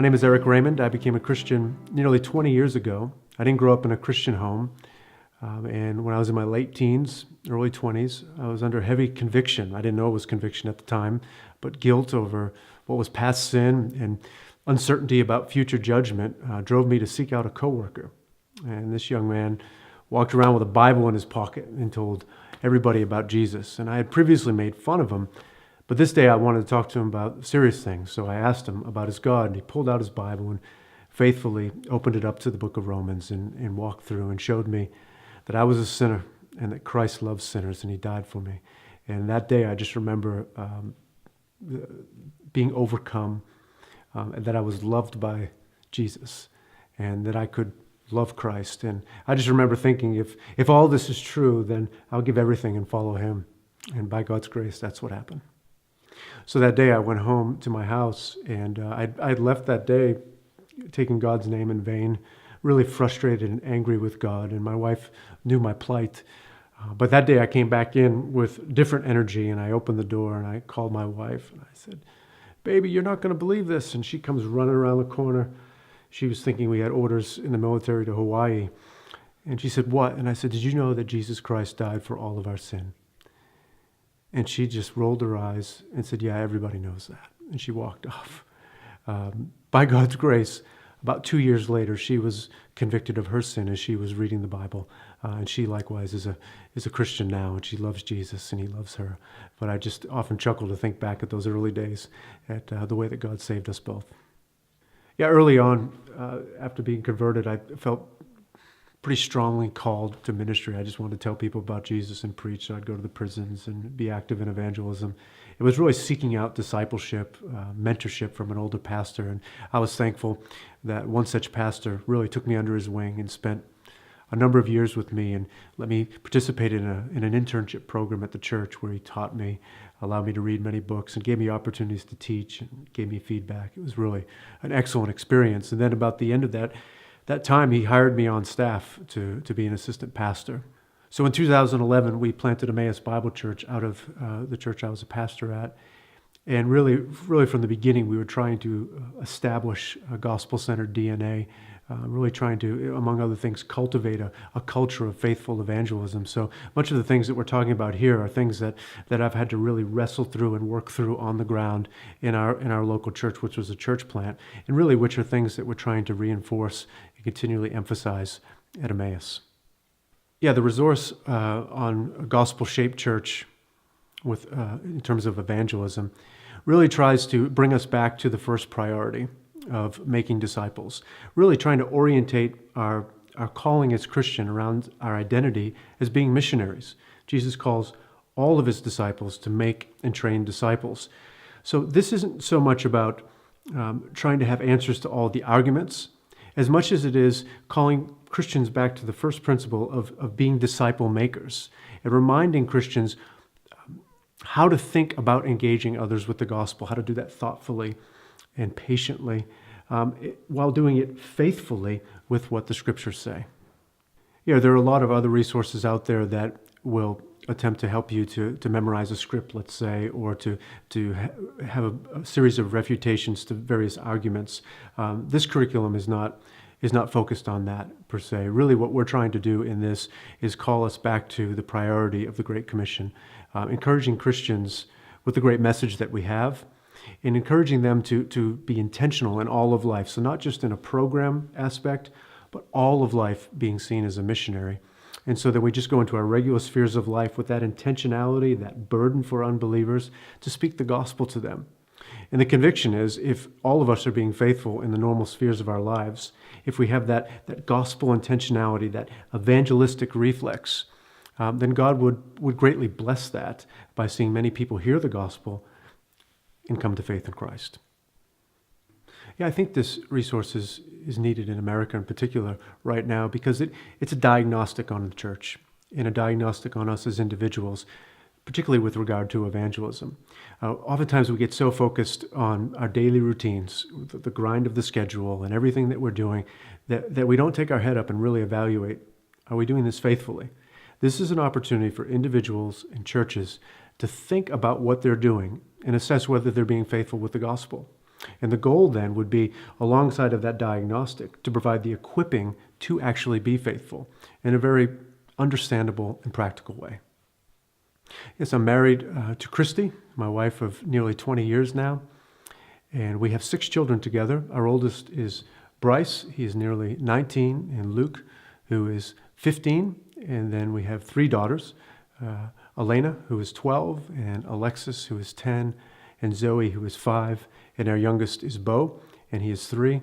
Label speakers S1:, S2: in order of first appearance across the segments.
S1: My name is Erik Raymond. I became a Christian nearly 20 years ago. I didn't grow up in a Christian home. And when I was in my late teens, early 20s, I was under heavy conviction. I didn't know it was conviction at the time, but guilt over what was past sin and uncertainty about future judgment drove me to seek out a coworker. And this young man walked around with a Bible in his pocket and told everybody about Jesus. And I had previously made fun of him, but this day I wanted to talk to him about serious things. So I asked him about his God, and he pulled out his Bible and faithfully opened it up to the book of Romans and walked through and showed me that I was a sinner and that Christ loves sinners and he died for me. And that day I just remember being overcome, and that I was loved by Jesus and that I could love Christ. And I just remember thinking, if all this is true, then I'll give everything and follow him. And by God's grace, that's what happened. So that day I went home to my house, and I'd left that day taking God's name in vain, really frustrated and angry with God, and my wife knew my plight. But that day I came back in with different energy, and I opened the door and I called my wife and I said, "Baby, you're not going to believe this." And she comes running around the corner. She was thinking we had orders in the military to Hawaii. And she said, "What?" And I said, "Did you know that Jesus Christ died for all of our sin?" And she just rolled her eyes and said, "Yeah, everybody knows that." And she walked off. By God's grace, about 2 years later, she was convicted of her sin as she was reading the Bible. And she likewise is a Christian now, and she loves Jesus and he loves her. But I just often chuckle to think back at those early days, at the way that God saved us both. Yeah, early on, after being converted, I felt pretty strongly called to ministry. I just wanted to tell people about Jesus and preach. So I'd go to the prisons and be active in evangelism. It was really seeking out discipleship, mentorship from an older pastor. And I was thankful that one such pastor really took me under his wing and spent a number of years with me and let me participate in an internship program at the church where he taught me, allowed me to read many books, and gave me opportunities to teach and gave me feedback. It was really an excellent experience. And then about the end of that time, he hired me on staff to be an assistant pastor. So in 2011, we planted Emmaus Bible Church out of the church I was a pastor at. And really from the beginning, we were trying to establish a gospel-centered DNA, really trying to, among other things, cultivate a culture of faithful evangelism. So much of the things that we're talking about here are things that I've had to really wrestle through and work through on the ground in our local church, which was a church plant, and really which are things that we're trying to reinforce and continually emphasize at Emmaus. Yeah, the resource on a gospel-shaped church in terms of evangelism really tries to bring us back to the first priority of making disciples, really trying to orientate our calling as Christian around our identity as being missionaries. Jesus calls all of his disciples to make and train disciples. So this isn't so much about trying to have answers to all the arguments, as much as it is calling Christians back to the first principle of being disciple makers and reminding Christians how to think about engaging others with the gospel, how to do that thoughtfully and patiently, while doing it faithfully with what the scriptures say. Yeah, there are a lot of other resources out there that will attempt to help you to memorize a script, let's say, or to have a series of refutations to various arguments. This curriculum is not focused on that per se. Really what we're trying to do in this is call us back to the priority of the Great Commission, encouraging Christians with the great message that we have, and encouraging them to be intentional in all of life. So not just in a program aspect, but all of life being seen as a missionary. And so that we just go into our regular spheres of life with that intentionality, that burden for unbelievers, to speak the gospel to them. And the conviction is, if all of us are being faithful in the normal spheres of our lives, if we have that gospel intentionality, that evangelistic reflex, then God would greatly bless that by seeing many people hear the gospel and come to faith in Christ. Yeah, I think this resource is needed in America in particular right now because it's a diagnostic on the church and a diagnostic on us as individuals, particularly with regard to evangelism. Oftentimes we get so focused on our daily routines, the grind of the schedule and everything that we're doing, that we don't take our head up and really evaluate, are we doing this faithfully? This is an opportunity for individuals and churches to think about what they're doing and assess whether they're being faithful with the gospel. And the goal then would be, alongside of that diagnostic, to provide the equipping to actually be faithful in a very understandable and practical way. Yes, I'm married to Christy, my wife of nearly 20 years now, and we have 6 children together. Our oldest is Bryce, he is nearly 19, and Luke, who is 15, and then we have 3 daughters, Elena, who is 12, and Alexis, who is 10, and Zoe, who is 5, and our youngest is Bo, and he is 3.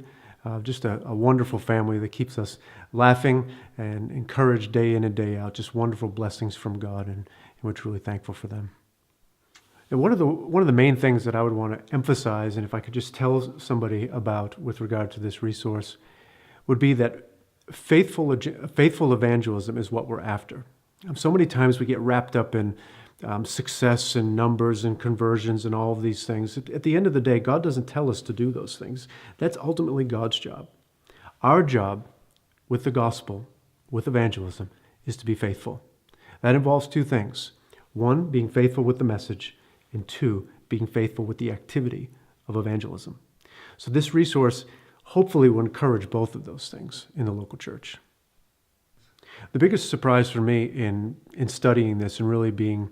S1: Just a wonderful family that keeps us laughing and encouraged day in and day out. Just wonderful blessings from God, and we're truly thankful for them. And one of the main things that I would want to emphasize, and if I could just tell somebody about with regard to this resource, would be that faithful evangelism is what we're after. So many times we get wrapped up in success and numbers and conversions and all of these things. At the end of the day, God doesn't tell us to do those things. That's ultimately God's job. Our job with the gospel, with evangelism, is to be faithful. That involves 2 things. 1, being faithful with the message, and 2, being faithful with the activity of evangelism. So this resource hopefully will encourage both of those things in the local church. The biggest surprise for me in studying this and really being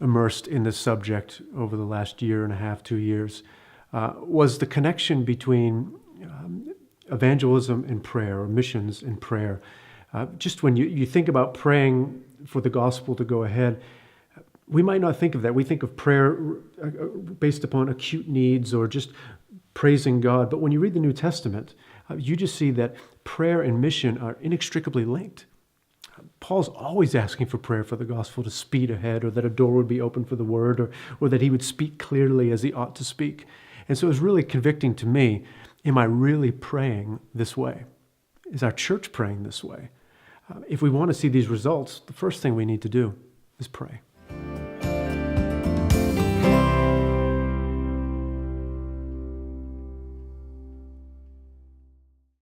S1: immersed in this subject over the last year and a half, 2 years, was the connection between evangelism and prayer, or missions and prayer. Just when you think about praying for the gospel to go ahead, we might not think of that. We think of prayer based upon acute needs or just praising God. But when you read the New Testament, you just see that prayer and mission are inextricably linked. Paul's always asking for prayer for the gospel to speed ahead, or that a door would be open for the word, or that he would speak clearly as he ought to speak. And so it was really convicting to me, am I really praying this way? Is our church praying this way? If we want to see these results, the first thing we need to do is pray.